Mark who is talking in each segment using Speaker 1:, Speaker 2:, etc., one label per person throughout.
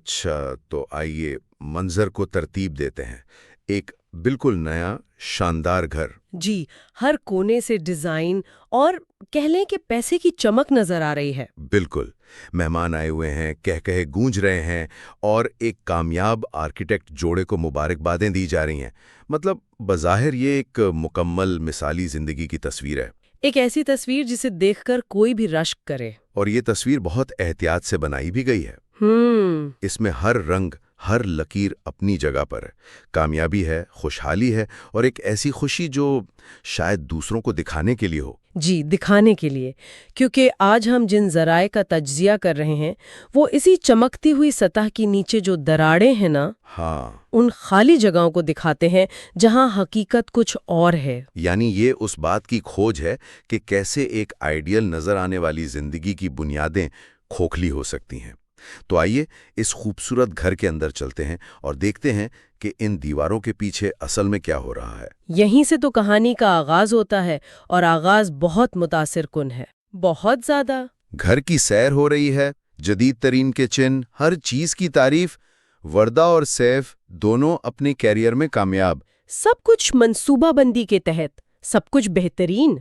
Speaker 1: اچھا، تو آئیے منظر کو ترتیب دیتے ہیں۔ ایک بالکل نیا شاندار گھر۔
Speaker 2: جی، ہر کونے سے ڈیزائن اور کہہ لیں کہ پیسے کی چمک نظر آ رہی ہے۔
Speaker 1: بالکل، مہمان آئے ہوئے ہیں، کہے گونج رہے ہیں، اور ایک کامیاب آرکیٹیکٹ جوڑے کو مبارکبادیں دی جا رہی ہیں۔ مطلب بظاہر یہ ایک مکمل مثالی زندگی کی تصویر ہے۔
Speaker 2: ایک ایسی تصویر جسے دیکھ کر کوئی بھی رشک کرے۔
Speaker 1: اور یہ تصویر بہت احتیاط سے بنائی بھی گئی ہے۔ اس میں ہر رنگ، ہر لکیر اپنی جگہ پر ہے۔ کامیابی ہے، خوشحالی ہے، اور ایک ایسی خوشی جو شاید دوسروں کو دکھانے کے لیے ہو۔
Speaker 2: جی، دکھانے کے لیے، کیونکہ آج ہم جن ذرائع کا تجزیہ کر رہے ہیں وہ اسی چمکتی ہوئی سطح کی نیچے جو دراڑیں ہیں نا،
Speaker 1: ہاں،
Speaker 2: ان خالی جگہوں کو دکھاتے ہیں جہاں حقیقت کچھ اور ہے۔
Speaker 1: یعنی یہ اس بات کی کھوج ہے کہ کیسے ایک آئیڈیل نظر آنے والی زندگی کی بنیادیں کھوکھلی ہو سکتی ہیں۔ تو آئیے اس خوبصورت گھر کے اندر چلتے ہیں اور دیکھتے ہیں کہ ان دیواروں کے پیچھے اصل میں کیا ہو رہا ہے۔
Speaker 2: یہیں سے تو کہانی کا آغاز ہوتا ہے، اور آغاز بہت متاثر کن ہے، بہت زیادہ۔
Speaker 1: گھر کی سیر ہو رہی ہے، جدید ترین کچن، ہر چیز کی تعریف۔ وردہ اور سیف دونوں اپنے کیریئر میں کامیاب،
Speaker 2: سب کچھ منصوبہ بندی کے تحت، سب کچھ بہترین۔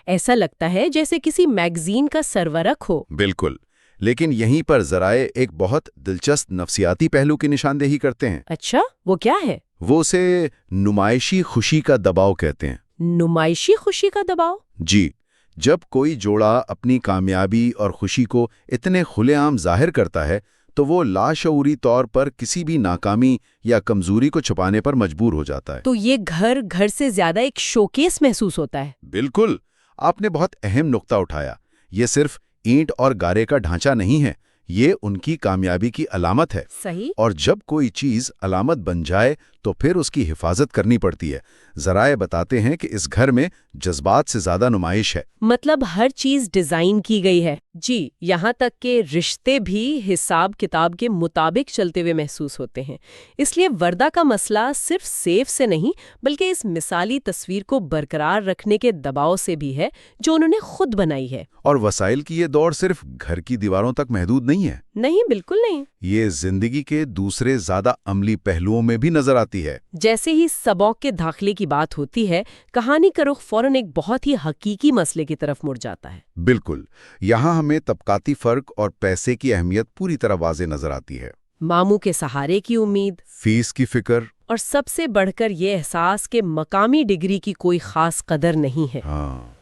Speaker 2: ایسا لگتا ہے جیسے کسی میگزین کا سرورق ہو۔
Speaker 1: بالکل، لیکن یہیں پر ذرائع ایک بہت دلچسپ نفسیاتی پہلو کی نشاندہی کرتے ہیں۔
Speaker 2: اچھا، وہ کیا ہے؟
Speaker 1: وہ اسے نمائشی خوشی کا دباؤ کہتے ہیں۔
Speaker 2: نمائشی خوشی کا دباؤ؟
Speaker 1: جی، جب کوئی جوڑا اپنی کامیابی اور خوشی کو اتنے کھلے عام ظاہر کرتا ہے تو وہ لاشعوری طور پر کسی بھی ناکامی یا کمزوری کو چھپانے پر مجبور ہو جاتا ہے۔
Speaker 2: تو یہ گھر سے زیادہ ایک شوکیس محسوس ہوتا ہے۔
Speaker 1: بالکل، آپ نے بہت اہم نقطہ اٹھایا۔ یہ صرف اینٹ اور گارے کا ڈھانچہ نہیں ہے، یہ ان کی کامیابی کی علامت ہے۔
Speaker 2: صحیح۔
Speaker 1: اور جب کوئی چیز علامت بن جائے تو پھر اس کی حفاظت کرنی پڑتی ہے۔ ذرائع بتاتے ہیں کہ اس گھر میں جذبات سے زیادہ نمائش ہے۔
Speaker 2: مطلب ہر چیز ڈیزائن کی گئی ہے۔ جی، یہاں تک کہ رشتے بھی حساب کتاب کے مطابق چلتے ہوئے محسوس ہوتے ہیں۔ اس لیے وردہ کا مسئلہ صرف سیف سے نہیں بلکہ اس مثالی تصویر کو برقرار رکھنے کے دباؤ سے بھی ہے جو انہوں نے خود بنائی ہے۔
Speaker 1: اور وسائل کی یہ دوڑ صرف گھر کی دیواروں تک محدود نہیں ہے۔
Speaker 2: نہیں، بالکل نہیں۔
Speaker 1: یہ زندگی کے دوسرے زیادہ عملی پہلوؤں میں بھی نظر آتی ہے۔
Speaker 2: جیسے ہی سباق کے داخلے کی بات ہوتی ہے، کہانی کا رخ فوراً ایک بہت ہی حقیقی مسئلے کی طرف مڑ جاتا ہے۔
Speaker 1: بالکل، یہاں ہمیں طبقاتی فرق اور پیسے کی اہمیت پوری طرح واضح نظر آتی ہے۔
Speaker 2: ماموں کے سہارے کی امید،
Speaker 1: فیس کی فکر،
Speaker 2: اور سب سے بڑھ کر یہ احساس کہ مقامی ڈگری کی کوئی خاص قدر نہیں ہے۔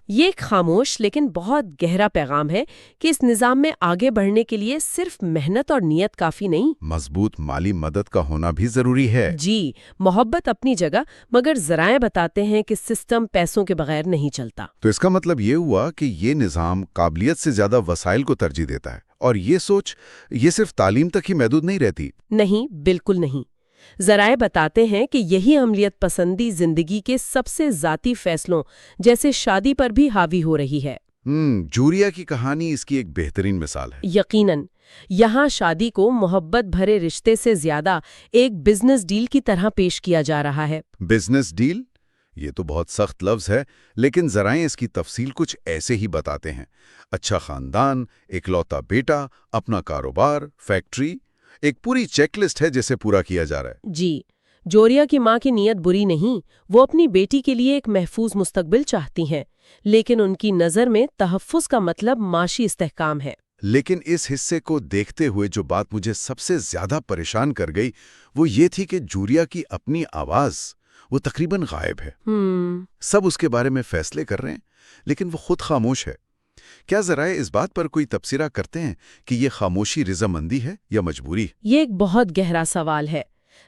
Speaker 2: یہ ایک خاموش لیکن بہت گہرا پیغام ہے کہ اس نظام میں آگے بڑھنے کے لیے صرف محنت اور نیت کافی نہیں،
Speaker 1: مضبوط مالی مدد کا ہونا بھی ضروری ہے۔
Speaker 2: جی، محبت اپنی جگہ، مگر ذرائع بتاتے ہیں کہ سسٹم پیسوں کے بغیر نہیں چلتا۔
Speaker 1: تو اس کا مطلب یہ ہوا کہ یہ نظام قابلیت سے زیادہ وسائل کو ترجیح دیتا ہے، اور یہ سوچ یہ صرف تعلیم تک ہی محدود نہیں رہتی۔
Speaker 2: نہیں، بالکل نہیں۔ ذرائع بتاتے ہیں کہ یہی عملیت پسندی زندگی کے سب سے ذاتی فیصلوں جیسے شادی پر بھی حاوی ہو رہی ہے۔
Speaker 1: جوریا کی کہانی اس کی ایک بہترین مثال ہے۔
Speaker 2: یقیناً، یہاں شادی کو محبت بھرے رشتے سے زیادہ ایک بزنس ڈیل کی طرح پیش کیا جا رہا ہے۔
Speaker 1: Business deal? یہ تو بہت سخت لفظ ہے، لیکن ذرائع اس کی تفصیل کچھ ایسے ہی بتاتے ہیں۔ اچھا خاندان، اکلوتا بیٹا، اپنا کاروبار، فیکٹری، ایک پوری چیک لسٹ ہے جسے پورا کیا جا رہا ہے۔
Speaker 2: جی، جوریا کی ماں کی نیت بری نہیں، وہ اپنی بیٹی کے لیے ایک محفوظ مستقبل چاہتی ہیں، لیکن ان کی نظر میں تحفظ کا مطلب معاشی استحکام ہے۔
Speaker 1: لیکن اس حصے کو دیکھتے ہوئے جو بات مجھے سب سے زیادہ پریشان کر گئی وہ یہ تھی کہ جوریا کی اپنی آواز وہ تقریباً غائب ہے۔ سب اس کے بارے میں فیصلے کر رہے ہیں لیکن وہ خود خاموش ہے۔ کیا ذرائع اس بات پر کوئی تبصرہ کرتے ہیں کہ یہ خاموشی رضامندی ہے یا مجبوری؟
Speaker 2: یہ ایک بہت گہرا سوال ہے۔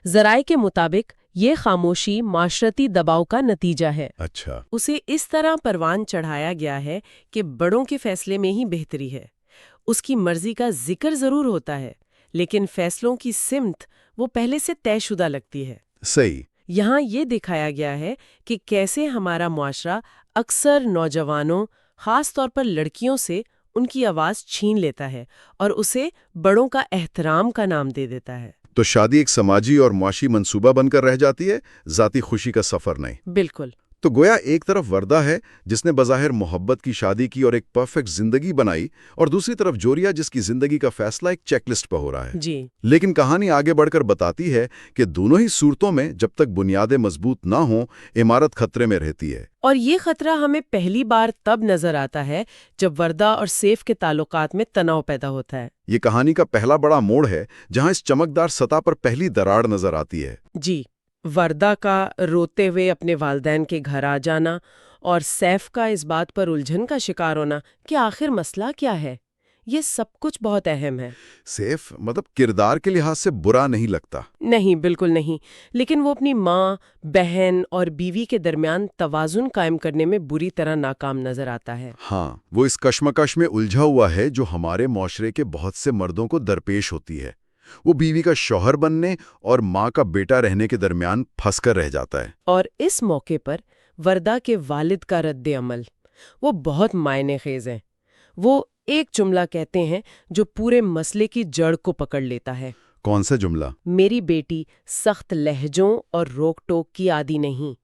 Speaker 2: ذرائع کے مطابق یہ خاموشی معاشرتی دباؤ کا نتیجہ ہے۔
Speaker 1: اچھا۔
Speaker 2: اسے اس طرح پروان چڑھایا گیا ہے کہ بڑوں کے فیصلے میں ہی بہتری ہے۔ اس کی مرضی کا ذکر ضرور ہوتا ہے لیکن فیصلوں کی سمت وہ پہلے سے طے شدہ لگتی ہے۔
Speaker 1: صحیح۔
Speaker 2: یہاں یہ دکھایا گیا ہے کہ کیسے ہمارا معاشرہ اکثر نوجوانوں، خاص طور پر لڑکیوں سے ان کی آواز چھین لیتا ہے اور اسے بڑوں کا احترام کا نام دے دیتا ہے۔
Speaker 1: تو شادی ایک سماجی اور معاشی منصوبہ بن کر رہ جاتی ہے، ذاتی خوشی کا سفر نہیں۔
Speaker 2: بالکل۔
Speaker 1: تو گویا ایک طرف وردہ ہے جس نے بظاہر محبت کی شادی کی اور ایک پرفیکٹ زندگی بنائی، اور دوسری طرف جوریا جس کی زندگی کا فیصلہ ایک چیک لسٹ پہ ہو رہا ہے۔
Speaker 2: جی،
Speaker 1: لیکن کہانی آگے بڑھ کر بتاتی ہے کہ دونوں ہی صورتوں میں جب تک بنیادیں مضبوط نہ ہوں، عمارت خطرے میں رہتی ہے۔
Speaker 2: اور یہ خطرہ ہمیں پہلی بار تب نظر آتا ہے جب وردہ اور سیف کے تعلقات میں تناؤ پیدا ہوتا ہے۔
Speaker 1: یہ کہانی کا پہلا بڑا موڑ ہے جہاں اس چمکدار سطح پر پہلی دراڑ نظر آتی ہے۔
Speaker 2: جی، وردہ کا روتے ہوئے اپنے والدین کے گھر آ جانا اور سیف کا اس بات پر الجھن کا شکار ہونا کہ آخر مسئلہ کیا ہے، یہ سب کچھ بہت اہم ہے۔
Speaker 1: سیف کردار کے لحاظ سے برا نہیں لگتا۔
Speaker 2: نہیں، بالکل نہیں، لیکن وہ اپنی ماں، بہن اور بیوی کے درمیان توازن قائم کرنے میں بری طرح ناکام نظر آتا ہے۔
Speaker 1: ہاں، وہ اس کشمکش میں الجھا ہوا ہے جو ہمارے معاشرے کے بہت سے مردوں کو درپیش ہوتی ہے۔ وہ بیوی کا شوہر بننے اور ماں کا بیٹا رہنے کے درمیان پھنس کر رہ جاتا ہے۔
Speaker 2: اور اس موقع پر وردہ کے والد کا رد عمل وہ بہت معنی خیز ہے۔ وہ ایک جملہ کہتے ہیں جو پورے مسئلے کی جڑ کو پکڑ لیتا ہے۔
Speaker 1: کون سا جملہ؟
Speaker 2: میری بیٹی سخت لہجوں اور روک ٹوک کی عادی نہیں۔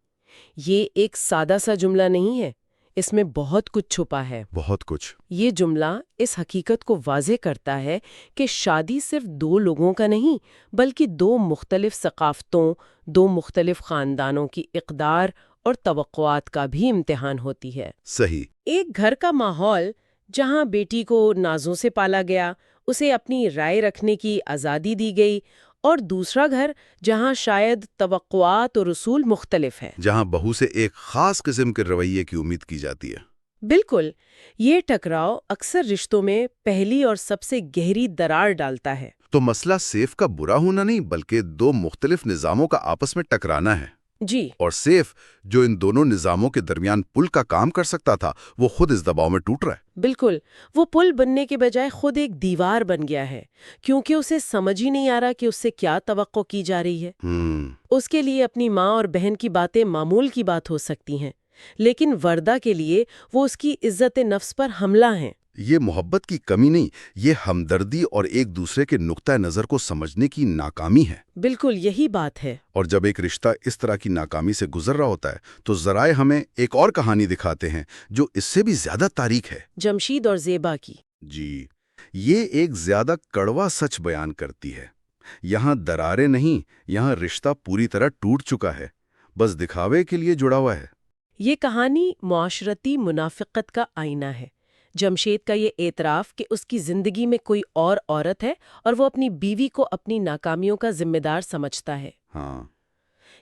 Speaker 2: یہ ایک سادہ سا جملہ نہیں ہے، اس میں بہت کچھ چھپا ہے۔
Speaker 1: بہت کچھ۔
Speaker 2: یہ جملہ اس حقیقت کو واضح کرتا ہے کہ شادی صرف دو لوگوں کا نہیں، بلکہ دو مختلف ثقافتوں، دو مختلف خاندانوں کی اقدار اور توقعات کا بھی امتحان ہوتی ہے۔
Speaker 1: صحیح۔
Speaker 2: ایک گھر کا ماحول جہاں بیٹی کو نازوں سے پالا گیا، اسے اپنی رائے رکھنے کی آزادی دی گئی، اور دوسرا گھر جہاں شاید توقعات اور اصول مختلف ہیں،
Speaker 1: جہاں بہو سے ایک خاص قسم کے رویے کی امید کی جاتی ہے۔
Speaker 2: بالکل، یہ ٹکراؤ اکثر رشتوں میں پہلی اور سب سے گہری دراڑ ڈالتا ہے۔
Speaker 1: تو مسئلہ سیف کا برا ہونا نہیں بلکہ دو مختلف نظاموں کا آپس میں ٹکرانا ہے۔
Speaker 2: جی،
Speaker 1: اور سیف جو ان دونوں نظاموں کے درمیان پل کا کام کر سکتا تھا، وہ خود اس دباؤ میں ٹوٹ رہا ہے۔
Speaker 2: بالکل، وہ پل بننے کے بجائے خود ایک دیوار بن گیا ہے، کیونکہ اسے سمجھ ہی نہیں آ رہا کہ اس سے کیا توقع کی جا رہی ہے۔ اس کے لیے اپنی ماں اور بہن کی باتیں معمول کی بات ہو سکتی ہیں، لیکن وردہ کے لیے وہ اس کی عزت نفس پر حملہ ہیں۔
Speaker 1: یہ محبت کی کمی نہیں، یہ ہمدردی اور ایک دوسرے کے نقطہ نظر کو سمجھنے کی ناکامی ہے۔
Speaker 2: بالکل یہی بات ہے۔
Speaker 1: اور جب ایک رشتہ اس طرح کی ناکامی سے گزر رہا ہوتا ہے تو ذرائع ہمیں ایک اور کہانی دکھاتے ہیں جو اس سے بھی زیادہ تاریک ہے۔
Speaker 2: جمشید اور زیبا کی۔
Speaker 1: جی، یہ ایک زیادہ کڑوا سچ بیان کرتی ہے۔ یہاں دراریں نہیں، یہاں رشتہ پوری طرح ٹوٹ چکا ہے، بس دکھاوے کے لیے جڑا ہوا ہے۔
Speaker 2: یہ کہانی معاشرتی منافقت کا آئینہ ہے۔ جمشید کا یہ اعتراف کہ اس کی زندگی میں کوئی اور عورت ہے اور وہ اپنی بیوی کو اپنی ناکامیوں کا ذمہ دار سمجھتا ہے،
Speaker 1: ہاں،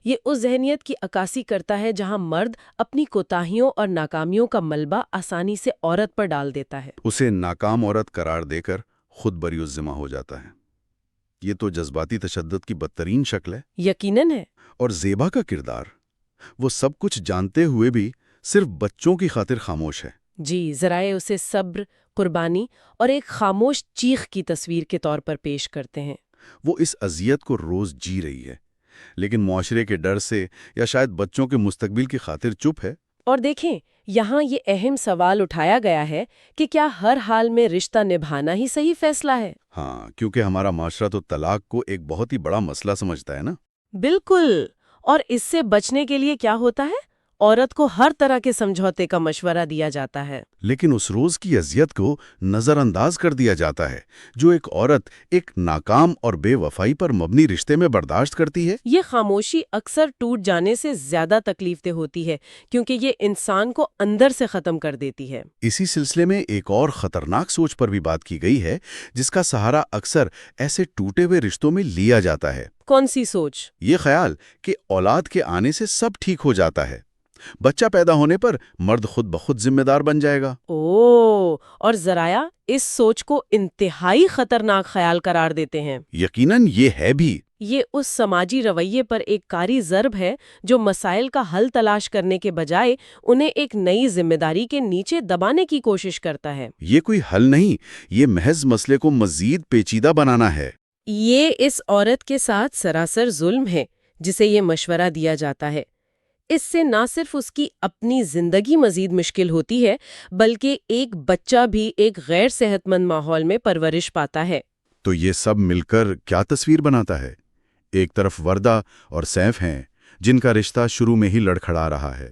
Speaker 2: یہ اس ذہنیت کی عکاسی کرتا ہے جہاں مرد اپنی کوتاہیوں اور ناکامیوں کا ملبہ آسانی سے عورت پر ڈال دیتا ہے۔
Speaker 1: اسے ناکام عورت قرار دے کر خود بری الذمہ ہو جاتا ہے۔ یہ تو جذباتی تشدد کی بدترین شکل ہے۔
Speaker 2: یقیناً ہے۔
Speaker 1: اور زیبا کا کردار، وہ سب کچھ جانتے ہوئے بھی صرف بچوں کی خاطر خاموش ہے۔
Speaker 2: جی، ذرائع اسے صبر، قربانی اور ایک خاموش چیخ کی تصویر کے طور پر پیش کرتے ہیں۔
Speaker 1: وہ اس اذیت کو روز جی رہی ہے، لیکن معاشرے کے ڈر سے یا شاید بچوں کے مستقبل کی خاطر چپ ہے۔
Speaker 2: اور دیکھیں، یہاں یہ اہم سوال اٹھایا گیا ہے کہ کیا ہر حال میں رشتہ نبھانا ہی صحیح فیصلہ ہے؟
Speaker 1: ہاں، کیونکہ ہمارا معاشرہ تو طلاق کو ایک بہت ہی بڑا مسئلہ سمجھتا ہے نا۔
Speaker 2: بالکل، اور اس سے بچنے کے لیے کیا ہوتا ہے؟ عورت کو ہر طرح کے سمجھوتے کا مشورہ دیا جاتا ہے۔
Speaker 1: لیکن اس روز کی اذیت کو نظر انداز کر دیا جاتا ہے جو ایک عورت ایک ناکام اور بے وفائی پر مبنی رشتے میں برداشت کرتی ہے۔
Speaker 2: یہ خاموشی اکثر ٹوٹ جانے سے زیادہ تکلیف دہ ہوتی ہے، کیونکہ یہ انسان کو اندر سے ختم کر دیتی ہے۔
Speaker 1: اسی سلسلے میں ایک اور خطرناک سوچ پر بھی بات کی گئی ہے جس کا سہارا اکثر ایسے ٹوٹے ہوئے رشتوں میں لیا جاتا ہے۔
Speaker 2: کون سی سوچ؟
Speaker 1: یہ خیال کہ اولاد کے آنے سے سب ٹھیک ہو جاتا ہے، بچہ پیدا ہونے پر مرد خود بخود ذمہ دار بن جائے گا۔
Speaker 2: اور ذرائع اس سوچ کو انتہائی خطرناک خیال قرار دیتے ہیں۔
Speaker 1: یقیناً یہ ہے بھی۔
Speaker 2: یہ اس سماجی رویے پر ایک کاری ضرب ہے جو مسائل کا حل تلاش کرنے کے بجائے انہیں ایک نئی ذمہ داری کے نیچے دبانے کی کوشش کرتا ہے۔
Speaker 1: یہ کوئی حل نہیں، یہ محض مسئلے کو مزید پیچیدہ بنانا ہے۔
Speaker 2: یہ اس عورت کے ساتھ سراسر ظلم ہے جسے یہ مشورہ دیا جاتا ہے۔ اس سے نہ صرف اس کی اپنی زندگی مزید مشکل ہوتی ہے، بلکہ ایک بچہ بھی ایک غیر صحت مند ماحول میں پرورش پاتا ہے۔
Speaker 1: تو یہ سب مل کر کیا تصویر بناتا ہے؟ ایک طرف وردہ اور سیف ہیں جن کا رشتہ شروع میں ہی لڑکھڑا رہا ہے،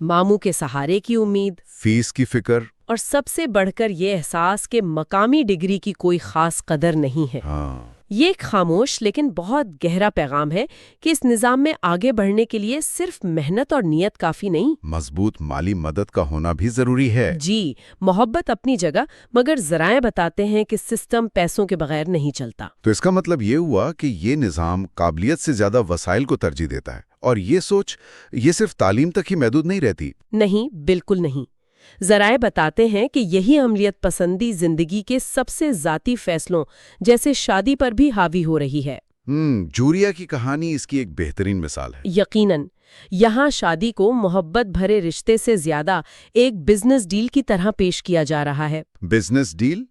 Speaker 2: ماموں کے سہارے کی امید،
Speaker 1: فیس کی فکر.
Speaker 2: اور سب سے بڑھ کر یہ احساس کہ مقامی ڈگری کی کوئی خاص قدر نہیں ہے. یہ ایک خاموش لیکن بہت گہرا پیغام ہے کہ اس نظام میں آگے بڑھنے کے لیے صرف محنت اور نیت کافی نہیں.
Speaker 1: مضبوط مالی مدد کا ہونا بھی ضروری ہے.
Speaker 2: جی، محبت اپنی جگہ، مگر ذرائع بتاتے ہیں کہ سسٹم پیسوں کے بغیر نہیں چلتا.
Speaker 1: تو اس کا مطلب یہ ہوا کہ یہ نظام قابلیت سے زیادہ وسائل کو ترجیح دیتا ہے، اور یہ سوچ یہ صرف تعلیم تک ہی محدود نہیں رہتی.
Speaker 2: نہیں، بالکل نہیں. ذرائع بتاتے ہیں کہ یہی عملیت پسندی زندگی کے سب سے ذاتی فیصلوں جیسے شادی پر بھی حاوی ہو رہی ہے.
Speaker 1: جوریا کی کہانی اس کی ایک بہترین مثال ہے.
Speaker 2: یقیناً. یہاں شادی کو محبت بھرے رشتے سے زیادہ ایک بزنس ڈیل کی طرح پیش کیا جا رہا ہے.
Speaker 1: Business deal?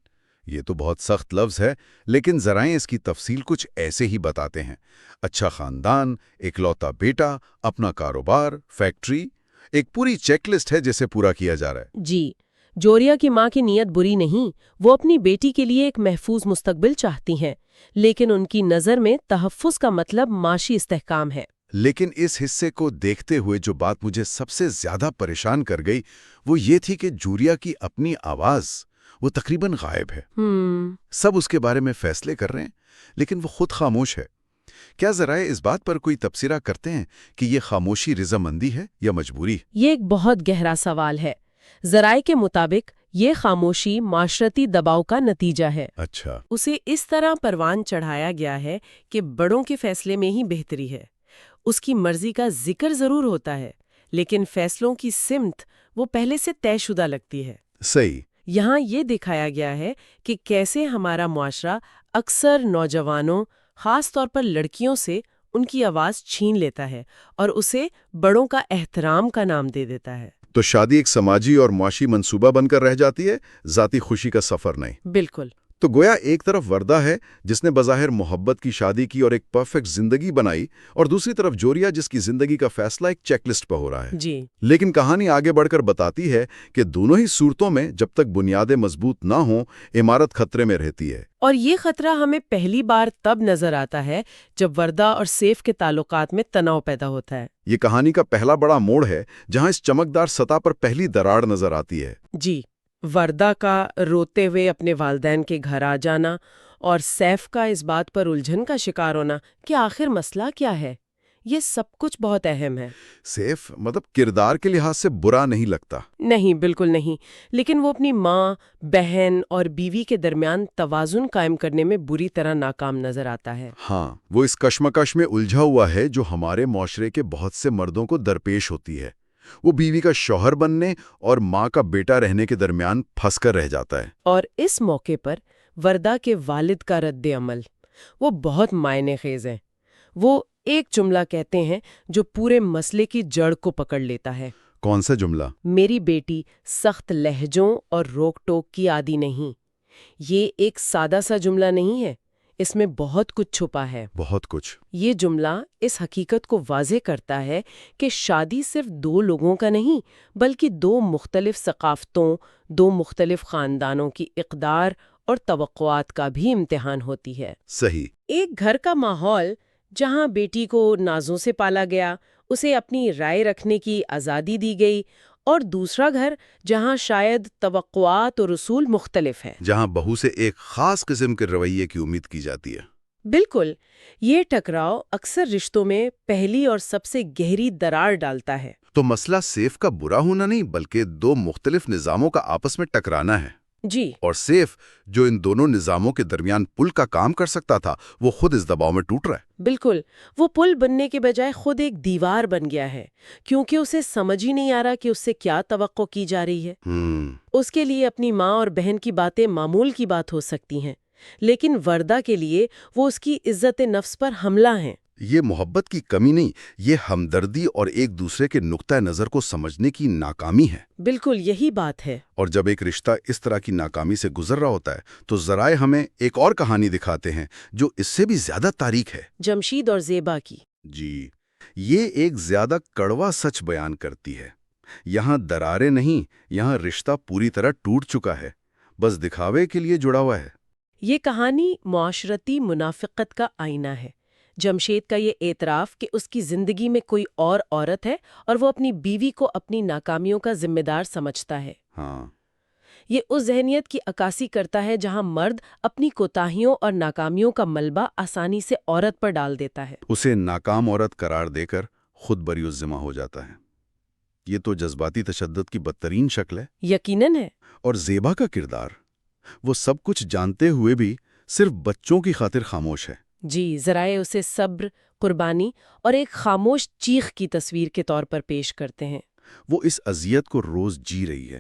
Speaker 1: یہ تو بہت سخت لفظ ہے، لیکن ذرائع اس کی تفصیل کچھ ایسے ہی بتاتے ہیں. اچھا خاندان، اکلوتا بیٹا، اپنا کاروبار، فیکٹری، ایک پوری چیک لسٹ ہے جسے پورا کیا جا رہا ہے.
Speaker 2: جی، جوریا کی ماں کی نیت بری نہیں، وہ اپنی بیٹی کے لیے ایک محفوظ مستقبل چاہتی ہیں، لیکن ان کی نظر میں تحفظ کا مطلب معاشی استحکام ہے.
Speaker 1: لیکن اس حصے کو دیکھتے ہوئے جو بات مجھے سب سے زیادہ پریشان کر گئی وہ یہ تھی کہ جوریا کی اپنی آواز وہ تقریباً غائب ہے. سب اس کے بارے میں فیصلے کر رہے ہیں، لیکن وہ خود خاموش ہے. کیا ذرائع اس بات پر کوئی تبصرہ کرتے ہیں کہ یہ خاموشی رضامندی ہے یا مجبوری؟
Speaker 2: یہ ایک بہت گہرا سوال ہے. ذرائع کے مطابق یہ خاموشی معاشرتی دباؤ کا نتیجہ ہے.
Speaker 1: اچھا.
Speaker 2: اسے اس طرح پروان چڑھایا گیا ہے کہ بڑوں کے فیصلے میں ہی بہتری ہے. اس کی مرضی کا ذکر ضرور ہوتا ہے، لیکن فیصلوں کی سمت وہ پہلے سے طے شدہ لگتی ہے.
Speaker 1: صحیح.
Speaker 2: یہاں یہ دکھایا گیا ہے کہ کیسے ہمارا معاشرہ اکثر نوجوانوں، خاص طور پر لڑکیوں سے ان کی آواز چھین لیتا ہے اور اسے بڑوں کا احترام کا نام دے دیتا ہے.
Speaker 1: تو شادی ایک سماجی اور معاشی منصوبہ بن کر رہ جاتی ہے، ذاتی خوشی کا سفر نہیں.
Speaker 2: بالکل.
Speaker 1: تو گویا ایک طرف وردہ ہے جس نے بظاہر محبت کی شادی کی اور ایک پرفیکٹ زندگی بنائی، اور دوسری طرف جوریا جس کی زندگی کا فیصلہ ایک چیک لسٹ پہ ہو رہا ہے.
Speaker 2: جی.
Speaker 1: لیکن کہانی آگے بڑھ کر بتاتی ہے کہ دونوں ہی صورتوں میں جب تک بنیادیں مضبوط نہ ہوں، عمارت خطرے میں رہتی ہے.
Speaker 2: اور یہ خطرہ ہمیں پہلی بار تب نظر آتا ہے جب وردہ اور سیف کے تعلقات میں تناؤ پیدا ہوتا ہے.
Speaker 1: یہ کہانی کا پہلا بڑا موڑ ہے جہاں اس چمکدار سطح پر پہلی دراڑ نظر آتی ہے.
Speaker 2: جی. وردہ کا روتے ہوئے اپنے والدین کے گھر آ جانا اور سیف کا اس بات پر الجھن کا شکار ہونا کہ آخر مسئلہ کیا ہے، یہ سب کچھ بہت اہم ہے.
Speaker 1: سیف کردار کے لحاظ سے برا نہیں لگتا.
Speaker 2: نہیں، بالکل نہیں، لیکن وہ اپنی ماں، بہن اور بیوی کے درمیان توازن قائم کرنے میں بری طرح ناکام نظر آتا ہے.
Speaker 1: ہاں، وہ اس کشمکش میں الجھا ہوا ہے جو ہمارے معاشرے کے بہت سے مردوں کو درپیش ہوتی ہے. وہ بیوی کا شوہر بننے اور ماں کا بیٹا رہنے کے درمیان پھنس کر رہ جاتا ہے.
Speaker 2: اور اس موقع پر وردہ کے والد کا رد عمل وہ بہت معنی خیز ہے. وہ ایک جملہ کہتے ہیں جو پورے مسئلے کی جڑ کو پکڑ لیتا ہے.
Speaker 1: کون سا جملہ؟
Speaker 2: میری بیٹی سخت لہجوں اور روک ٹوک کی عادی نہیں. یہ ایک سادہ سا جملہ نہیں ہے، اس میں بہت کچھ چھپا ہے.
Speaker 1: بہت کچھ. یہ
Speaker 2: جملہ اس حقیقت کو واضح کرتا ہے کہ شادی صرف دو لوگوں کا نہیں، بلکہ دو مختلف ثقافتوں، دو مختلف خاندانوں کی اقدار اور توقعات کا بھی امتحان ہوتی ہے.
Speaker 1: صحیح.
Speaker 2: ایک گھر کا ماحول جہاں بیٹی کو نازوں سے پالا گیا، اسے اپنی رائے رکھنے کی آزادی دی گئی، اور دوسرا گھر جہاں شاید توقعات اور اصول مختلف ہیں،
Speaker 1: جہاں بہو سے ایک خاص قسم کے رویے کی امید کی جاتی ہے.
Speaker 2: بالکل. یہ ٹکراؤ اکثر رشتوں میں پہلی اور سب سے گہری دراڑ ڈالتا ہے.
Speaker 1: تو مسئلہ سیف کا برا ہونا نہیں، بلکہ دو مختلف نظاموں کا آپس میں ٹکرانا ہے.
Speaker 2: جی.
Speaker 1: اور سیف جو ان دونوں نظاموں کے درمیان پل کا کام کر سکتا تھا، وہ خود اس دباؤ میں ٹوٹ رہا ہے.
Speaker 2: بالکل. وہ پل بننے کے بجائے خود ایک دیوار بن گیا ہے، کیونکہ اسے سمجھ ہی نہیں آ رہا کہ اس سے کیا توقع کی جا رہی ہے. اس کے لیے اپنی ماں اور بہن کی باتیں معمول کی بات ہو سکتی ہیں، لیکن وردہ کے لیے وہ اس کی عزت نفس پر حملہ ہیں.
Speaker 1: یہ محبت کی کمی نہیں، یہ ہمدردی اور ایک دوسرے کے نقطہ نظر کو سمجھنے کی ناکامی ہے.
Speaker 2: بالکل یہی بات ہے.
Speaker 1: اور جب ایک رشتہ اس طرح کی ناکامی سے گزر رہا ہوتا ہے تو ذرائع ہمیں ایک اور کہانی دکھاتے ہیں جو اس سے بھی زیادہ تاریک ہے.
Speaker 2: جمشید اور زیبا کی.
Speaker 1: جی. یہ ایک زیادہ کڑوا سچ بیان کرتی ہے. یہاں دراریں نہیں، یہاں رشتہ پوری طرح ٹوٹ چکا ہے، بس دکھاوے کے لیے جڑا ہوا ہے.
Speaker 2: یہ کہانی معاشرتی منافقت کا آئینہ ہے. جمشید کا یہ اعتراف کہ اس کی زندگی میں کوئی اور عورت ہے اور وہ اپنی بیوی کو اپنی ناکامیوں کا ذمہ دار سمجھتا ہے،
Speaker 1: ہاں،
Speaker 2: یہ اس ذہنیت کی عکاسی کرتا ہے جہاں مرد اپنی کوتاہیوں اور ناکامیوں کا ملبہ آسانی سے عورت پر ڈال دیتا ہے۔
Speaker 1: اسے ناکام عورت قرار دے کر خود بری الذمہ ہو جاتا ہے۔ یہ تو جذباتی تشدد کی بدترین شکل ہے۔
Speaker 2: یقیناً ہے۔
Speaker 1: اور زیبا کا کردار، وہ سب کچھ جانتے ہوئے بھی صرف بچوں کی خاطر خاموش ہے۔
Speaker 2: جی، ذرائع اسے صبر، قربانی اور ایک خاموش چیخ کی تصویر کے طور پر پیش کرتے ہیں۔
Speaker 1: وہ اس اذیت کو روز جی رہی ہے،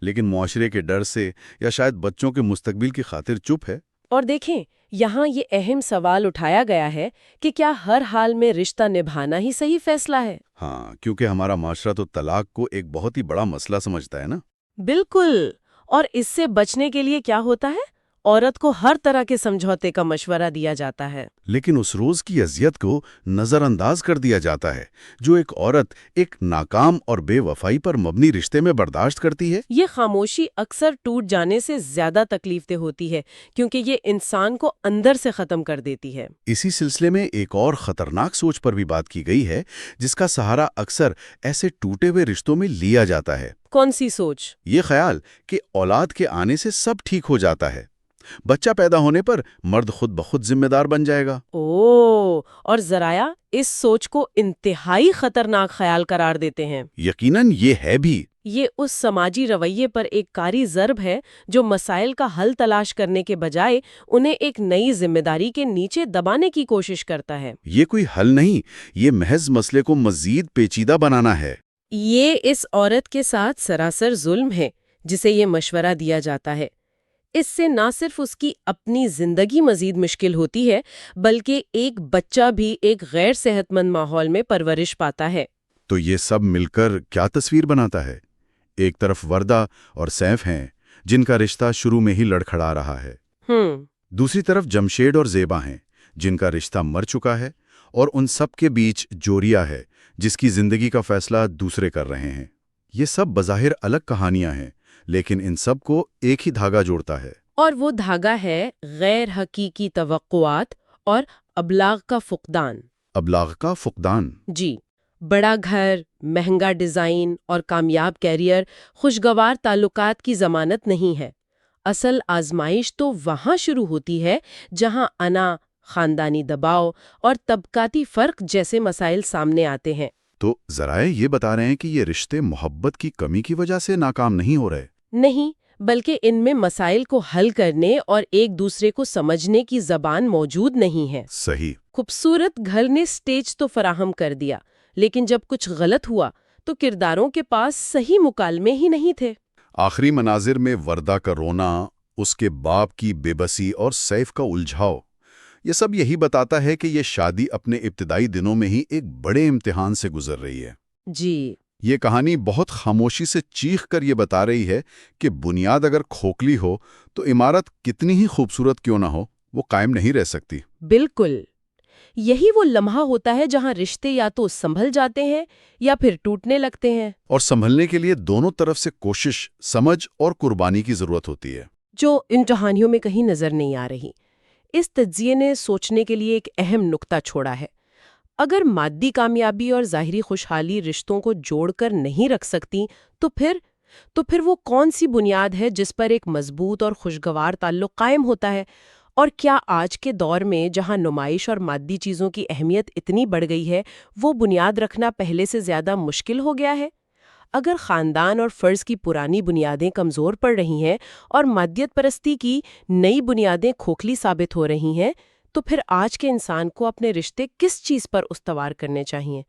Speaker 1: لیکن معاشرے کے ڈر سے یا شاید بچوں کے مستقبل کی خاطر چپ ہے۔
Speaker 2: اور دیکھیں، یہاں یہ اہم سوال اٹھایا گیا ہے کہ کیا ہر حال میں رشتہ نبھانا ہی صحیح فیصلہ ہے؟
Speaker 1: ہاں، کیونکہ ہمارا معاشرہ تو طلاق کو ایک بہت ہی بڑا مسئلہ سمجھتا ہے نا۔
Speaker 2: بالکل، اور اس سے بچنے کے لیے کیا ہوتا ہے؟ عورت کو ہر طرح کے سمجھوتے کا مشورہ دیا جاتا ہے۔
Speaker 1: لیکن اس روز کی اذیت کو نظر انداز کر دیا جاتا ہے جو ایک عورت ایک ناکام اور بے وفائی پر مبنی رشتے میں برداشت کرتی ہے۔
Speaker 2: یہ خاموشی اکثر ٹوٹ جانے سے زیادہ تکلیف دہ ہوتی ہے، کیونکہ یہ انسان کو اندر سے ختم کر دیتی ہے۔
Speaker 1: اسی سلسلے میں ایک اور خطرناک سوچ پر بھی بات کی گئی ہے جس کا سہارا اکثر ایسے ٹوٹے ہوئے رشتوں میں لیا جاتا ہے۔
Speaker 2: کون سی سوچ؟
Speaker 1: یہ خیال کہ اولاد کے آنے سے سب ٹھیک ہو جاتا ہے، بچہ پیدا ہونے پر مرد خود بخود ذمہ دار بن جائے گا۔
Speaker 2: اور ذرائع اس سوچ کو انتہائی خطرناک خیال قرار دیتے ہیں۔
Speaker 1: یقیناً یہ ہے بھی۔
Speaker 2: یہ اس سماجی رویے پر ایک کاری ضرب ہے جو مسائل کا حل تلاش کرنے کے بجائے انہیں ایک نئی ذمہ داری کے نیچے دبانے کی کوشش کرتا ہے۔
Speaker 1: یہ کوئی حل نہیں، یہ محض مسئلے کو مزید پیچیدہ بنانا ہے۔
Speaker 2: یہ اس عورت کے ساتھ سراسر ظلم ہے جسے یہ مشورہ دیا جاتا ہے۔ اس سے نہ صرف اس کی اپنی زندگی مزید مشکل ہوتی ہے، بلکہ ایک بچہ بھی ایک غیر صحت مند ماحول میں پرورش پاتا ہے۔
Speaker 1: تو یہ سب مل کر کیا تصویر بناتا ہے؟ ایک طرف وردہ اور سیف ہیں جن کا رشتہ شروع میں ہی لڑکھڑا رہا ہے۔ دوسری طرف جمشید اور زیبا ہیں جن کا رشتہ مر چکا ہے، اور ان سب کے بیچ جوریا ہے جس کی زندگی کا فیصلہ دوسرے کر رہے ہیں۔ یہ سب بظاہر الگ کہانیاں ہیں، لیکن ان سب کو ایک ہی دھاگا جوڑتا ہے۔
Speaker 2: اور وہ دھاگا ہے غیر حقیقی توقعات اور ابلاغ کا فقدان۔
Speaker 1: ابلاغ کا فقدان؟
Speaker 2: جی، بڑا گھر، مہنگا ڈیزائن اور کامیاب کیریئر خوشگوار تعلقات کی ضمانت نہیں ہے۔ اصل آزمائش تو وہاں شروع ہوتی ہے جہاں انا، خاندانی دباؤ اور طبقاتی فرق جیسے مسائل سامنے آتے ہیں۔
Speaker 1: تو ذرائع یہ بتا رہے ہیں کہ یہ رشتے محبت کی کمی کی وجہ سے ناکام نہیں ہو رہے؟
Speaker 2: نہیں، بلکہ ان میں مسائل کو حل کرنے اور ایک دوسرے کو سمجھنے کی زبان موجود نہیں ہے۔
Speaker 1: صحیح۔
Speaker 2: خوبصورت گھر نے سٹیج تو فراہم کر دیا، لیکن جب کچھ غلط ہوا تو کرداروں کے پاس صحیح مکالمے ہی نہیں تھے۔
Speaker 1: آخری مناظر میں وردہ کا رونا، اس کے باپ کی بے بسی اور سیف کا الجھاؤ، یہ سب یہی بتاتا ہے کہ یہ شادی اپنے ابتدائی دنوں میں ہی ایک بڑے امتحان سے گزر رہی ہے۔
Speaker 2: جی،
Speaker 1: یہ کہانی بہت خاموشی سے چیخ کر یہ بتا رہی ہے کہ بنیاد اگر کھوکھلی ہو تو عمارت کتنی ہی خوبصورت کیوں نہ ہو، وہ قائم نہیں رہ سکتی۔
Speaker 2: بالکل، یہی وہ لمحہ ہوتا ہے جہاں رشتے یا تو سنبھل جاتے ہیں یا پھر ٹوٹنے لگتے ہیں،
Speaker 1: اور سنبھلنے کے لیے دونوں طرف سے کوشش، سمجھ اور قربانی کی ضرورت ہوتی ہے،
Speaker 2: جو ان کہانیوں میں کہیں نظر نہیں آ رہی۔ اس تجزیے نے سوچنے کے لیے ایک اہم نقطہ چھوڑا ہے۔ اگر مادی کامیابی اور ظاہری خوشحالی رشتوں کو جوڑ کر نہیں رکھ سکتی تو پھر وہ کون سی بنیاد ہے جس پر ایک مضبوط اور خوشگوار تعلق قائم ہوتا ہے؟ اور کیا آج کے دور میں جہاں نمائش اور مادی چیزوں کی اہمیت اتنی بڑھ گئی ہے، وہ بنیاد رکھنا پہلے سے زیادہ مشکل ہو گیا ہے؟ اگر خاندان اور فرض کی پرانی بنیادیں کمزور پڑ رہی ہیں اور مادیت پرستی کی نئی بنیادیں کھوکھلی ثابت ہو رہی ہیں، تو پھر آج کے انسان کو اپنے رشتے کس چیز پر استوار کرنے چاہیے؟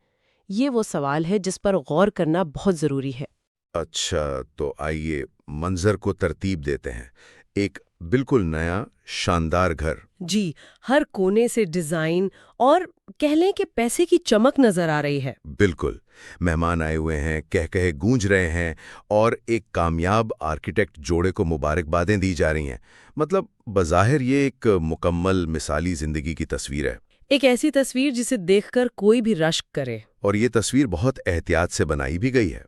Speaker 2: یہ وہ سوال ہے جس پر غور کرنا بہت ضروری ہے۔
Speaker 3: اچھا، تو آئیے منظر کو ترتیب دیتے ہیں۔ ایک بالکل نیا شاندار گھر،
Speaker 2: جی، ہر کونے سے ڈیزائن اور کہہ لیں کہ پیسے کی چمک نظر آ رہی ہے۔
Speaker 3: بالکل، مہمان آئے ہوئے ہیں، کہے گونج رہے ہیں، اور ایک کامیاب آرکیٹیکٹ جوڑے کو مبارکبادیں دی جا رہی ہیں۔ مطلب بظاہر یہ ایک مکمل مثالی زندگی کی تصویر ہے،
Speaker 2: ایک ایسی تصویر جسے دیکھ کر کوئی بھی رشک کرے۔
Speaker 3: اور یہ تصویر بہت احتیاط سے بنائی بھی گئی ہے۔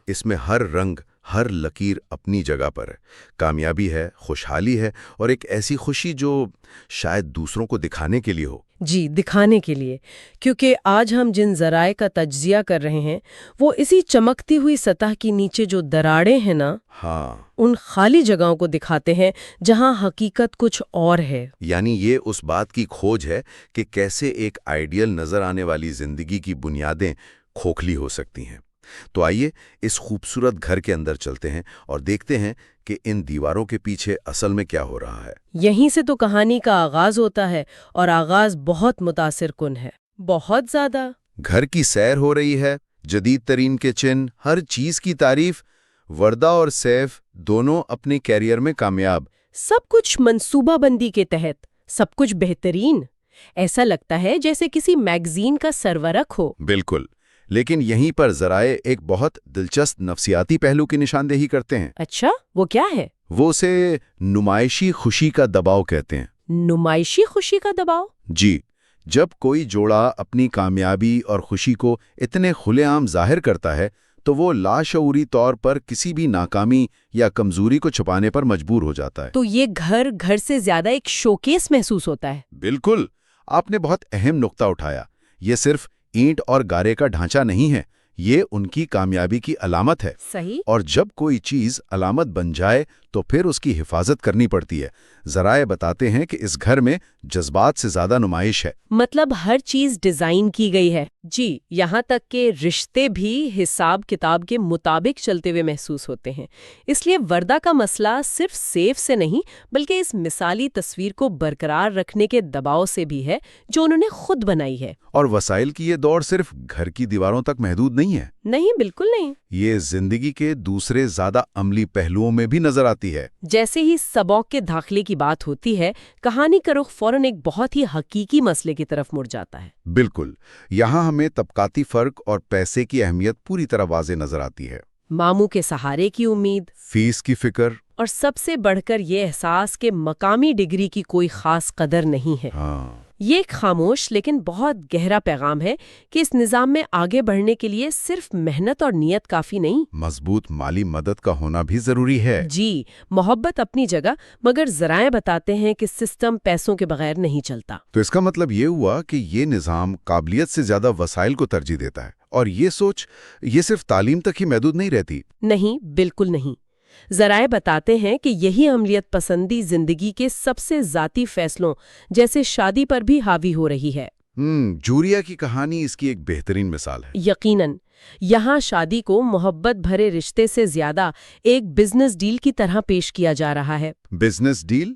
Speaker 3: اس میں ہر رنگ، ہر لکیر اپنی جگہ پر ہے، کامیابی ہے، خوشحالی ہے، اور ایک ایسی خوشی جو شاید دوسروں کو دکھانے کے لیے ہو۔
Speaker 2: جی، دکھانے کے لیے، کیونکہ آج ہم جن ذرائع کا تجزیہ کر رہے ہیں وہ اسی چمکتی ہوئی سطح کی نیچے جو دراڑیں ہیں نا،
Speaker 3: ہاں،
Speaker 2: ان خالی جگہوں کو دکھاتے ہیں جہاں حقیقت کچھ اور ہے۔
Speaker 3: یعنی یہ اس بات کی کھوج ہے کہ کیسے ایک آئیڈیل نظر آنے والی زندگی کی بنیادیں کھوکھلی ہو سکتی ہیں۔ تو آئیے اس خوبصورت گھر کے اندر چلتے ہیں اور دیکھتے ہیں کہ ان دیواروں کے پیچھے اصل میں کیا ہو رہا ہے۔
Speaker 2: یہیں سے تو کہانی کا آغاز ہوتا ہے، اور آغاز بہت متاثر کن ہے، بہت زیادہ۔
Speaker 3: گھر کی سیر ہو رہی ہے، جدید ترین کچن، ہر چیز کی تعریف۔ وردہ اور سیف دونوں اپنے کیریئر میں کامیاب،
Speaker 2: سب کچھ منصوبہ بندی کے تحت، سب کچھ بہترین۔ ایسا لگتا ہے جیسے کسی میگزین کا سرورق ہو۔
Speaker 3: بالکل، لیکن یہیں پر ذرائع ایک بہت دلچسپ نفسیاتی پہلو کی نشاندہی کرتے ہیں۔
Speaker 2: اچھا، وہ کیا ہے؟
Speaker 3: وہ اسے نمائشی خوشی کا دباؤ کہتے ہیں۔
Speaker 2: نمائشی خوشی کا دباؤ؟
Speaker 3: جی، جب کوئی جوڑا اپنی کامیابی اور خوشی کو اتنے کھلے عام ظاہر کرتا ہے تو وہ لاشعوری طور پر کسی بھی ناکامی یا کمزوری کو چھپانے پر مجبور ہو جاتا ہے۔
Speaker 2: تو یہ گھر سے زیادہ ایک شوکیس محسوس ہوتا ہے۔
Speaker 3: بالکل، آپ نے بہت اہم نقطہ اٹھایا۔ یہ صرف اینٹ اور گارے کا ڈھانچہ نہیں ہے، یہ ان کی کامیابی کی علامت ہے۔
Speaker 2: صحیح۔
Speaker 3: اور جب کوئی چیز علامت بن جائے تو پھر اس کی حفاظت کرنی پڑتی ہے۔ ذرائع بتاتے ہیں کہ اس گھر میں جذبات سے زیادہ نمائش ہے۔
Speaker 2: مطلب ہر چیز ڈیزائن کی گئی ہے۔ جی، یہاں تک کہ رشتے بھی حساب کتاب کے مطابق چلتے ہوئے محسوس ہوتے ہیں۔ اس لیے وردہ کا مسئلہ صرف سیف سے نہیں بلکہ اس مثالی تصویر کو برقرار رکھنے کے دباؤ سے بھی ہے جو انہوں نے خود بنائی ہے۔
Speaker 3: اور وسائل کی یہ دوڑ صرف گھر کی دیواروں تک محدود نہیں ہے۔
Speaker 2: نہیں، بالکل نہیں۔
Speaker 3: یہ زندگی کے دوسرے زیادہ عملی پہلوؤں میں بھی نظر آتی ہے۔
Speaker 2: جیسے ہی سباق کے داخلے کی بات ہوتی ہے، کہانی کا رخ فوراً ایک بہت ہی حقیقی مسئلے کی طرف مڑ جاتا ہے۔
Speaker 3: بالکل، یہاں ہمیں طبقاتی فرق اور پیسے کی اہمیت پوری طرح واضح نظر آتی ہے۔
Speaker 2: ماموں کے سہارے کی امید،
Speaker 3: فیس کی فکر،
Speaker 2: اور سب سے بڑھ کر یہ احساس کہ مقامی ڈگری کی کوئی خاص قدر نہیں ہے۔ یہ ایک خاموش لیکن بہت گہرا پیغام ہے کہ اس نظام میں آگے بڑھنے کے لیے صرف محنت اور نیت کافی نہیں،
Speaker 3: مضبوط مالی مدد کا ہونا بھی ضروری ہے۔
Speaker 2: جی، محبت اپنی جگہ، مگر ذرائع بتاتے ہیں کہ سسٹم پیسوں کے بغیر نہیں چلتا۔
Speaker 3: تو اس کا مطلب یہ ہوا کہ یہ نظام قابلیت سے زیادہ وسائل کو ترجیح دیتا ہے، اور یہ سوچ یہ صرف تعلیم تک ہی محدود نہیں رہتی۔
Speaker 2: نہیں، بالکل نہیں۔ ذرائع بتاتے ہیں کہ یہی عملیت پسندی زندگی کے سب سے ذاتی فیصلوں جیسے شادی پر بھی حاوی ہو رہی ہے۔
Speaker 3: جوریا کی کہانی اس کی ایک بہترین مثال ہے۔
Speaker 2: یقیناً، یہاں شادی کو محبت بھرے رشتے سے زیادہ ایک بزنس ڈیل کی طرح پیش کیا جا رہا ہے۔
Speaker 3: Business deal?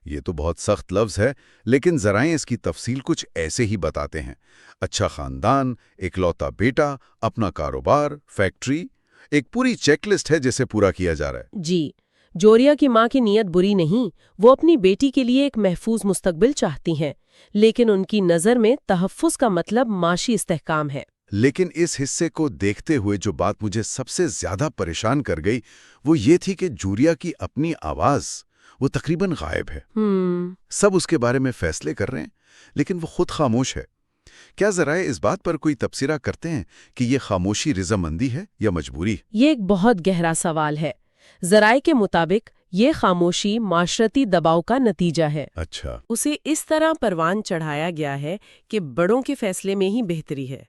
Speaker 3: یہ تو بہت سخت لفظ ہے، لیکن ذرائع اس کی تفصیل کچھ ایسے ہی بتاتے ہیں۔ اچھا خاندان، اکلوتا بیٹا، اپنا کاروبار، فیکٹری، ایک پوری چیک لسٹ ہے جسے پورا کیا جا رہا ہے۔
Speaker 2: جی، جوریا کی ماں کی نیت بری نہیں، وہ اپنی بیٹی کے لیے ایک محفوظ مستقبل چاہتی ہیں، لیکن ان کی نظر میں تحفظ کا مطلب معاشی استحکام ہے۔
Speaker 1: لیکن اس حصے کو دیکھتے ہوئے جو بات مجھے سب سے زیادہ پریشان کر گئی وہ یہ تھی کہ جوریا کی اپنی آواز وہ تقریباً غائب ہے۔ سب اس کے بارے میں فیصلے کر رہے ہیں لیکن وہ خود خاموش ہے۔ کیا ذرائع اس بات پر کوئی تبصرہ کرتے ہیں کہ یہ خاموشی رضامندی ہے یا مجبوری؟
Speaker 2: یہ ایک بہت گہرا سوال ہے۔ ذرائع کے مطابق یہ خاموشی معاشرتی دباؤ کا نتیجہ ہے۔
Speaker 1: اچھا،
Speaker 2: اسے اس طرح پروان چڑھایا گیا ہے کہ بڑوں کے فیصلے میں ہی بہتری ہے۔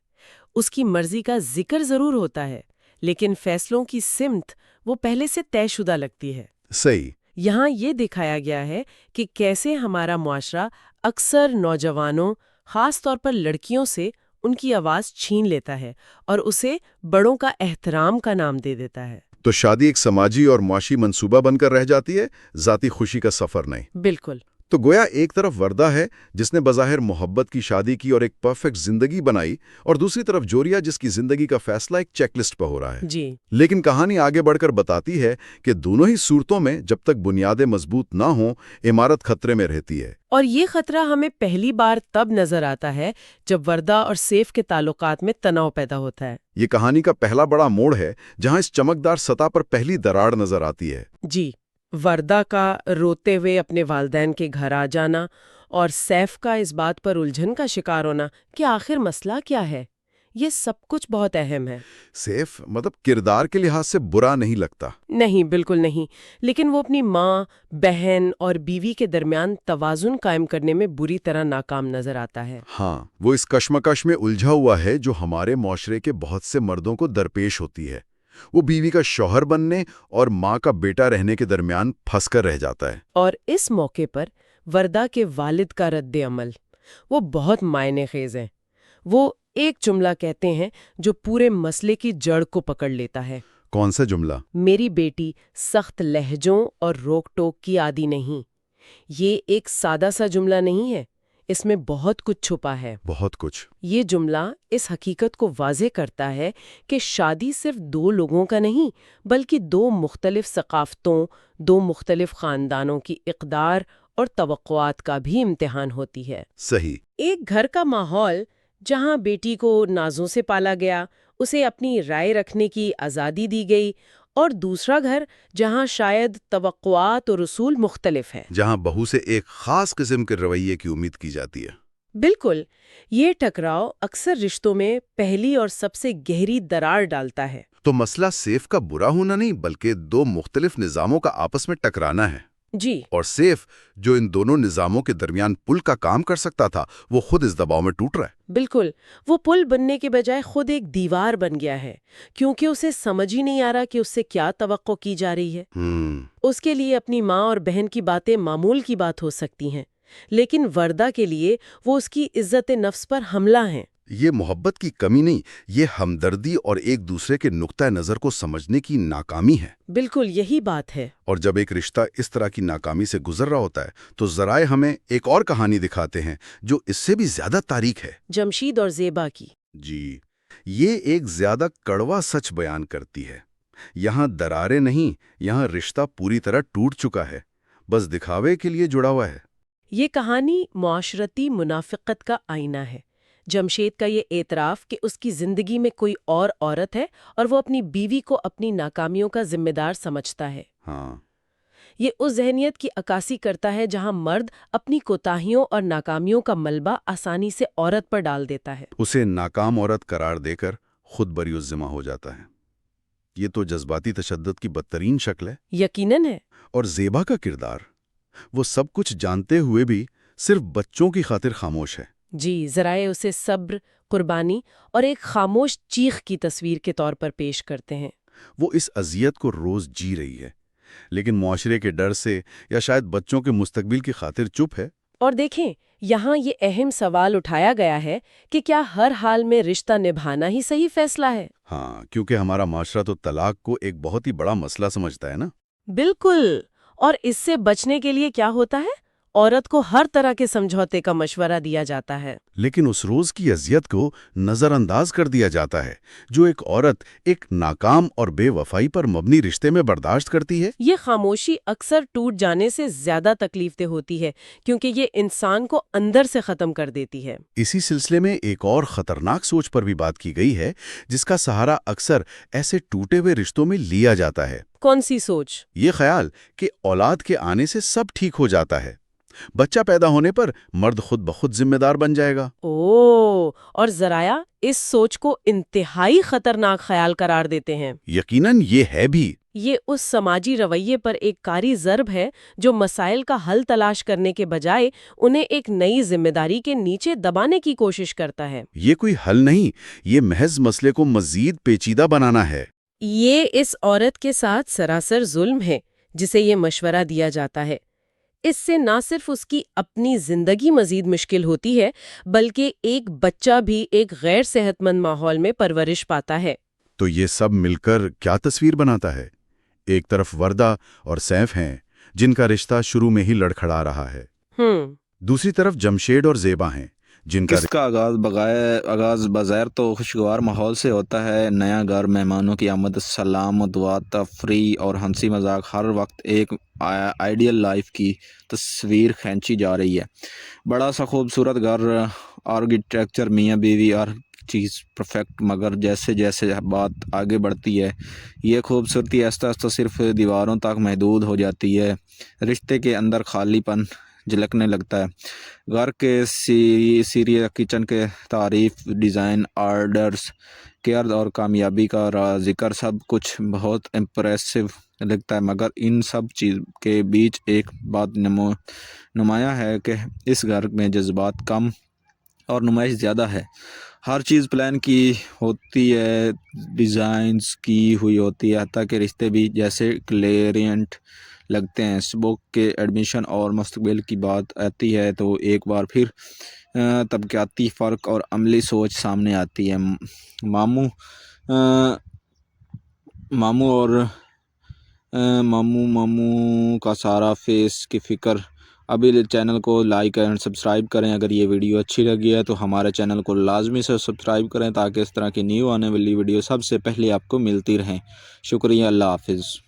Speaker 2: اس کی مرضی کا ذکر ضرور ہوتا ہے، لیکن فیصلوں کی سمت وہ پہلے سے طے شدہ لگتی ہے۔
Speaker 1: صحیح۔
Speaker 2: یہاں یہ دکھایا گیا ہے کہ کیسے ہمارا معاشرہ اکثر نوجوانوں، خاص طور پر لڑکیوں سے ان کی آواز چھین لیتا ہے اور اسے بڑوں کا احترام کا نام دے دیتا ہے۔
Speaker 1: تو شادی ایک سماجی اور معاشی منصوبہ بن کر رہ جاتی ہے، ذاتی خوشی کا سفر نہیں۔
Speaker 2: بالکل۔
Speaker 1: تو گویا ایک طرف وردہ ہے جس نے بظاہر محبت کی شادی کی اور ایک پرفیکٹ زندگی بنائی، اور دوسری طرف جوریا جس کی زندگی کا فیصلہ ایک چیک لسٹ پہ ہو رہا ہے۔
Speaker 2: جی،
Speaker 1: لیکن کہانی آگے بڑھ کر بتاتی ہے کہ دونوں ہی صورتوں میں جب تک بنیادیں مضبوط نہ ہوں، عمارت خطرے میں رہتی ہے۔
Speaker 2: اور یہ خطرہ ہمیں پہلی بار تب نظر آتا ہے جب وردہ اور سیف کے تعلقات میں تناؤ پیدا ہوتا ہے۔
Speaker 1: یہ کہانی کا پہلا بڑا موڑ ہے جہاں اس چمکدار سطح پر پہلی دراڑ نظر آتی ہے۔
Speaker 2: جی، وردہ کا روتے ہوئے اپنے والدین کے گھر آ جانا اور سیف کا اس بات پر الجھن کا شکار ہونا کہ آخر مسئلہ کیا ہے۔ یہ سب کچھ بہت اہم ہے۔
Speaker 1: سیف مطلب کردار کے لحاظ سے برا نہیں لگتا۔
Speaker 2: نہیں، بالکل نہیں، لیکن وہ اپنی ماں، بہن اور بیوی کے درمیان توازن قائم کرنے میں بری طرح ناکام نظر آتا ہے۔
Speaker 1: ہاں، وہ اس کشمکش میں الجھا ہوا ہے جو ہمارے معاشرے کے بہت سے مردوں کو درپیش ہوتی ہے۔ وہ بیوی کا شوہر بننے اور ماں کا بیٹا رہنے کے درمیان پھنس کر رہ جاتا ہے۔
Speaker 2: اور اس موقع پر وردہ کے والد کا رد عمل وہ بہت معنی خیز ہے۔ وہ ایک جملہ کہتے ہیں جو پورے مسئلے کی جڑ کو پکڑ لیتا ہے۔
Speaker 1: کون سا جملہ؟
Speaker 2: میری بیٹی سخت لہجوں اور روک ٹوک کی عادی نہیں۔ یہ ایک سادہ سا جملہ نہیں ہے، اس میں بہت کچھ چھپا ہے۔
Speaker 1: بہت کچھ۔
Speaker 2: یہ جملہ اس حقیقت کو واضح کرتا ہے کہ شادی صرف دو لوگوں کا نہیں، بلکہ دو مختلف ثقافتوں، دو مختلف خاندانوں کی اقدار اور توقعات کا بھی امتحان ہوتی ہے۔
Speaker 1: صحیح۔
Speaker 2: ایک گھر کا ماحول جہاں بیٹی کو نازوں سے پالا گیا، اسے اپنی رائے رکھنے کی آزادی دی گئی، اور دوسرا گھر جہاں شاید توقعات اور اصول مختلف ہیں،
Speaker 1: جہاں بہو سے ایک خاص قسم کے رویے کی امید کی جاتی ہے۔
Speaker 2: بالکل، یہ ٹکراؤ اکثر رشتوں میں پہلی اور سب سے گہری دراڑ ڈالتا ہے۔
Speaker 1: تو مسئلہ سیف کا برا ہونا نہیں بلکہ دو مختلف نظاموں کا آپس میں ٹکرانا ہے۔
Speaker 2: جی،
Speaker 1: اور سیف جو ان دونوں نظاموں کے درمیان پل کا کام کر سکتا تھا وہ خود اس دباؤ میں ٹوٹ رہا ہے۔
Speaker 2: بالکل، وہ پل بننے کے بجائے خود ایک دیوار بن گیا ہے، کیونکہ اسے سمجھ ہی نہیں آ رہا کہ اس سے کیا توقع کی جا رہی ہے۔ اس کے لیے اپنی ماں اور بہن کی باتیں معمول کی بات ہو سکتی ہیں، لیکن وردہ کے لیے وہ اس کی عزت نفس پر حملہ ہیں۔
Speaker 1: یہ محبت کی کمی نہیں، یہ ہمدردی اور ایک دوسرے کے نقطہ نظر کو سمجھنے کی ناکامی ہے۔
Speaker 2: بالکل یہی بات ہے۔
Speaker 1: اور جب ایک رشتہ اس طرح کی ناکامی سے گزر رہا ہوتا ہے تو ذرائع ہمیں ایک اور کہانی دکھاتے ہیں جو اس سے بھی زیادہ تاریک ہے۔
Speaker 2: جمشید اور زیبا کی۔
Speaker 1: جی، یہ ایک زیادہ کڑوا سچ بیان کرتی ہے۔ یہاں دراریں نہیں، یہاں رشتہ پوری طرح ٹوٹ چکا ہے، بس دکھاوے کے لیے جڑا ہوا ہے۔
Speaker 2: یہ کہانی معاشرتی منافقت کا آئینہ ہے۔ جمشید کا یہ اعتراف کہ اس کی زندگی میں کوئی اور عورت ہے اور وہ اپنی بیوی کو اپنی ناکامیوں کا ذمہ دار سمجھتا ہے،
Speaker 1: ہاں،
Speaker 2: یہ اس ذہنیت کی عکاسی کرتا ہے جہاں مرد اپنی کوتاہیوں اور ناکامیوں کا ملبہ آسانی سے عورت پر ڈال دیتا ہے۔
Speaker 1: اسے ناکام عورت قرار دے کر خود بری الذمہ ہو جاتا ہے۔ یہ تو جذباتی تشدد کی بدترین شکل ہے۔
Speaker 2: یقیناً ہے۔
Speaker 1: اور زیبا کا کردار، وہ سب کچھ جانتے ہوئے بھی صرف بچوں کی خاطر خاموش ہے۔
Speaker 2: جی، ذرائع اسے صبر، قربانی اور ایک خاموش چیخ کی تصویر کے طور پر پیش کرتے ہیں۔
Speaker 1: وہ اس اذیت کو روز جی رہی ہے، لیکن معاشرے کے ڈر سے یا شاید بچوں کے مستقبل کی خاطر چپ ہے۔
Speaker 2: اور دیکھیں، یہاں یہ اہم سوال اٹھایا گیا ہے کہ کیا ہر حال میں رشتہ نبھانا ہی صحیح فیصلہ ہے؟
Speaker 1: ہاں، کیونکہ ہمارا معاشرہ تو طلاق کو ایک بہت ہی بڑا مسئلہ سمجھتا ہے نا۔
Speaker 2: بالکل، اور اس سے بچنے کے لیے کیا ہوتا ہے؟ عورت کو ہر طرح کے سمجھوتے کا مشورہ دیا جاتا ہے۔
Speaker 1: لیکن اس روز کی اذیت کو نظر انداز کر دیا جاتا ہے جو ایک عورت ایک ناکام اور بے وفائی پر مبنی رشتے میں برداشت کرتی ہے۔
Speaker 2: یہ خاموشی اکثر ٹوٹ جانے سے زیادہ تکلیف دہ ہوتی ہے، کیونکہ یہ انسان کو اندر سے ختم کر دیتی ہے۔
Speaker 1: اسی سلسلے میں ایک اور خطرناک سوچ پر بھی بات کی گئی ہے جس کا سہارا اکثر ایسے ٹوٹے ہوئے رشتوں میں لیا جاتا ہے۔
Speaker 2: کون سی سوچ؟
Speaker 1: یہ خیال کہ اولاد کے آنے سے سب ٹھیک ہو جاتا ہے، بچہ پیدا ہونے پر مرد خود بخود ذمہ دار بن جائے گا۔
Speaker 2: اور ذرائع اس سوچ کو انتہائی خطرناک خیال قرار دیتے ہیں۔
Speaker 1: یقیناً یہ ہے بھی۔
Speaker 2: یہ اس سماجی رویے پر ایک کاری ضرب ہے جو مسائل کا حل تلاش کرنے کے بجائے انہیں ایک نئی ذمہ داری کے نیچے دبانے کی کوشش کرتا ہے۔
Speaker 1: یہ کوئی حل نہیں، یہ محض مسئلے کو مزید پیچیدہ بنانا ہے۔
Speaker 2: یہ اس عورت کے ساتھ سراسر ظلم ہے جسے یہ مشورہ دیا جاتا ہے۔ اس سے نہ صرف اس کی اپنی زندگی مزید مشکل ہوتی ہے، بلکہ ایک بچہ بھی ایک غیر صحت مند ماحول میں پرورش پاتا ہے۔
Speaker 1: تو یہ سب مل کر کیا تصویر بناتا ہے؟ ایک طرف وردہ اور سیف ہیں جن کا رشتہ شروع میں ہی لڑکھڑا رہا ہے، دوسری طرف جمشید اور زیبا ہیں جن کا
Speaker 4: اس کا آغاز بظاہر تو خوشگوار ماحول سے ہوتا ہے۔ نیا گھر، مہمانوں کی آمد، سلام، دعا، تفریح اور ہنسی مذاق، ہر وقت ایک آئیڈیل لائف کی تصویر کھینچی جا رہی ہے۔ بڑا سا خوبصورت گھر، آرکیٹیکچر، میاں بیوی، ہر چیز پرفیکٹ، مگر جیسے جیسے بات آگے بڑھتی ہے یہ خوبصورتی آہستہ آہستہ صرف دیواروں تک محدود ہو جاتی ہے۔ رشتے کے اندر خالی پن جھلکنے لگتا ہے۔ گھر کے سیریہ کچن کے تعریف، ڈیزائن، آرڈرز، کیئر اور کامیابی کا ذکر سب کچھ بہت امپریسو لگتا ہے، مگر ان سب چیز کے بیچ ایک بات نمایاں ہے کہ اس گھر میں جذبات کم اور نمائش زیادہ ہے۔ ہر چیز پلان کی ہوتی ہے، ڈیزائنز کی ہوئی ہوتی ہے، حتیٰ کہ رشتے بھی جیسے کلیئرنٹ لگتے ہیں۔ صبح کے ایڈمیشن اور مستقبل کی بات آتی ہے تو ایک بار پھر طبقاتی فرق اور عملی سوچ سامنے آتی ہے۔ ماموں کا سارا فیس کی فکر۔ ابھی چینل کو لائک اینڈ سبسکرائب کریں۔ اگر یہ ویڈیو اچھی لگی ہے تو ہمارے چینل کو لازمی سے سبسکرائب کریں تاکہ اس طرح کی نیو آنے والی ویڈیو سب سے پہلے آپ کو ملتی رہیں۔ شکریہ، اللہ حافظ۔